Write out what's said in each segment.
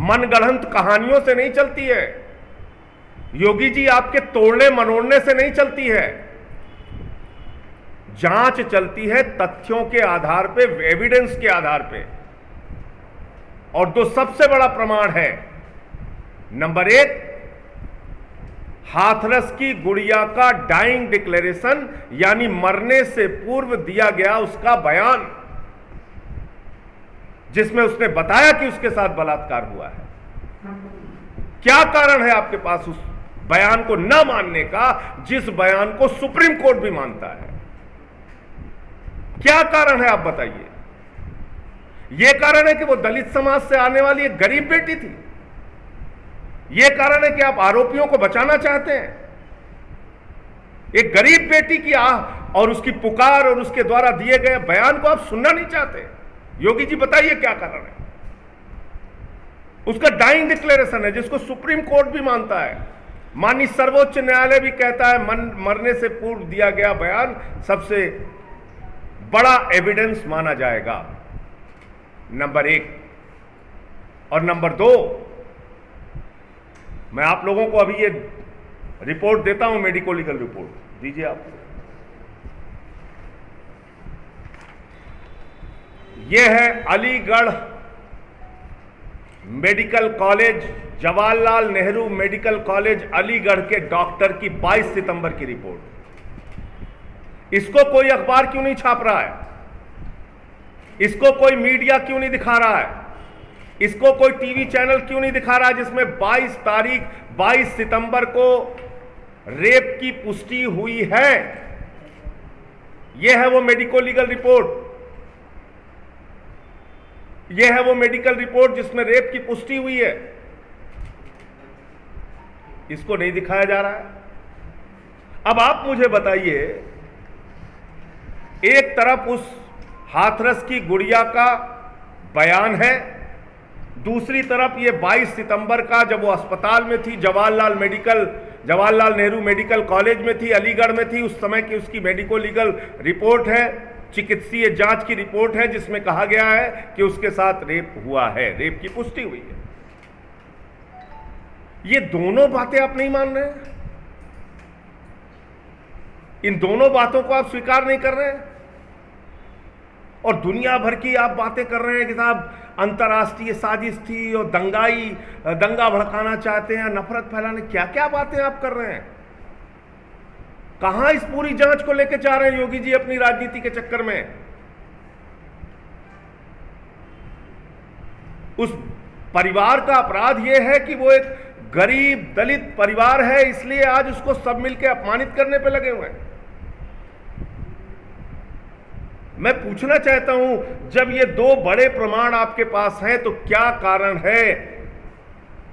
मनगढ़ंत कहानियों से नहीं चलती है। योगी जी आपके तोड़ने मरोड़ने से नहीं चलती है। जांच चलती है तथ्यों के आधार पे, एविडेंस के आधार पे। और दो सबसे बड़ा प्रमाण है, नंबर एक, हाथरस की गुड़िया का डाइंग डिक्लेरेशन, यानी मरने से पूर्व दिया गया उसका बयान, जिसमें उसने बताया कि उसके साथ बलात्कार हुआ है। क्या कारण है आपके पास उस बयान को न मानने का, जिस बयान को सुप्रीम कोर्ट भी मानता है? क्या कारण है आप बताइए। यह कारण है कि वो दलित समाज से आने वाली एक गरीब बेटी थी। यह कारण है कि आप आरोपियों को बचाना चाहते हैं। एक गरीब बेटी की आह और उसकी पुकार और उसके द्वारा दिए गए बयान को आप सुनना नहीं चाहते। योगी जी बताइए क्या कारण है। उसका डाइंग डिक्लेरेशन है, जिसको सुप्रीम कोर्ट भी मानता है, माननीय सर्वोच्च न्यायालय भी कहता है मरने से पूर्व दिया गया बयान सबसे बड़ा एविडेंस माना जाएगा। नंबर एक। और नंबर दो, मैं आप लोगों को अभी ये रिपोर्ट देता हूं, मेडिको लीगल रिपोर्ट दीजिए आप। ये है Aligarh medical college, Jawaharlal Nehru medical college Aligarh के डॉक्टर की 22 सितंबर की रिपोर्ट। इसको कोई अखबार क्यों नहीं छाप रहा है? इसको कोई मीडिया क्यों नहीं दिखा रहा है? इसको कोई टीवी चैनल क्यों नहीं दिखा रहा है, जिसमें 22 सितंबर को रेप की पुष्टि हुई है? यह है वो मेडिको लीगल रिपोर्ट। यह है वो मेडिकल रिपोर्ट जिसमें रेप की पुष्टि हुई है। इसको नहीं दिखाया जा रहा है। अब आप मुझे बताइए, एक तरफ उस हाथरस की गुड़िया का बयान है, दूसरी तरफ ये 22 सितंबर का, जब वो अस्पताल में थी, जवाहरलाल नेहरू मेडिकल कॉलेज में थी, अलीगढ़ में थी, उस समय की उसकी मेडिको लीगल रिपोर्ट है, चिकित्सीय जांच की रिपोर्ट है, जिसमें कहा गया है कि उसके साथ रेप हुआ है, रेप की पुष्टि हुई है। ये दोनों बातें आप नहीं मान रहे हैं? इन दोनों बातों को आप स्वीकार नहीं कर रहे हैं, और दुनिया भर की आप बातें कर रहे हैं कि साहब अंतर्राष्ट्रीय साजिश थी और दंगा भड़काना चाहते हैं, नफरत फैलाने, क्या क्या बातें आप कर रहे हैं। कहां इस पूरी जांच को लेकर जा रहे हैं योगी जी अपनी राजनीति के चक्कर में? उस परिवार का अपराध यह है कि वो एक गरीब दलित परिवार है, इसलिए आज उसको सब मिलकर अपमानित करने पे लगे हुए हैं। मैं पूछना चाहता हूं, जब ये दो बड़े प्रमाण आपके पास हैं, तो क्या कारण है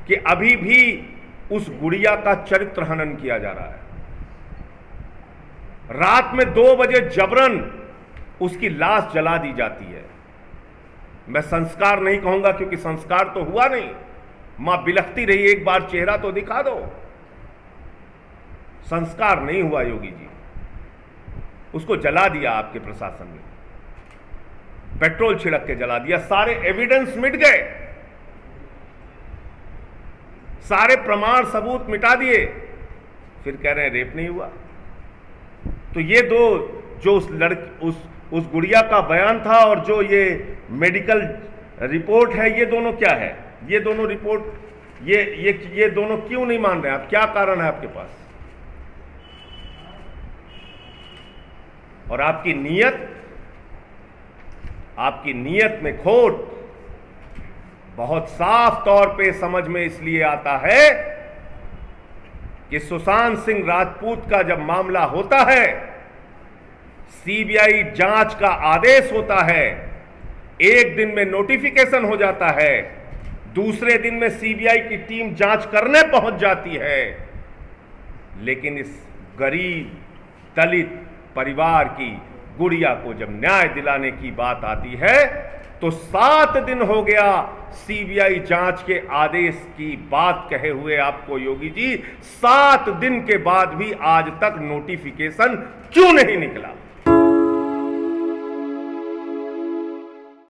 कि अभी भी उस गुड़िया का चरित्र हनन किया जा रहा है? रात में 2 बजे जबरन उसकी लाश जला दी जाती है। मैं संस्कार नहीं कहूंगा, क्योंकि संस्कार तो हुआ नहीं। मां बिलखती रही, एक बार चेहरा तो दिखा दो। संस्कार नहीं हुआ योगी जी, उसको जला दिया आपके प्रशासन ने, पेट्रोल छिड़क के जला दिया, सारे एविडेंस मिट गए, सारे प्रमाण सबूत मिटा दिए, फिर कह रहे हैं रेप नहीं हुआ। तो ये दो, जो उस गुड़िया का बयान था और जो ये मेडिकल रिपोर्ट है, ये दोनों क्या है? ये दोनों रिपोर्ट, ये दोनों क्यों नहीं मान रहे आप? क्या कारण है आपके पास? और आपकी नीयत में खोट बहुत साफ तौर पे समझ में इसलिए आता है कि सुशांत सिंह राजपूत का जब मामला होता है, सीबीआई जांच का आदेश होता है, एक दिन में नोटिफिकेशन हो जाता है, दूसरे दिन में सीबीआई की टीम जांच करने पहुंच जाती है, लेकिन इस गरीब दलित परिवार की गुड़िया को जब न्याय दिलाने की बात आती है, तो 7 दिन हो गया सीबीआई जांच के आदेश की बात कहे हुए आपको योगी जी। 7 दिन के बाद भी आज तक नोटिफिकेशन क्यों नहीं निकला?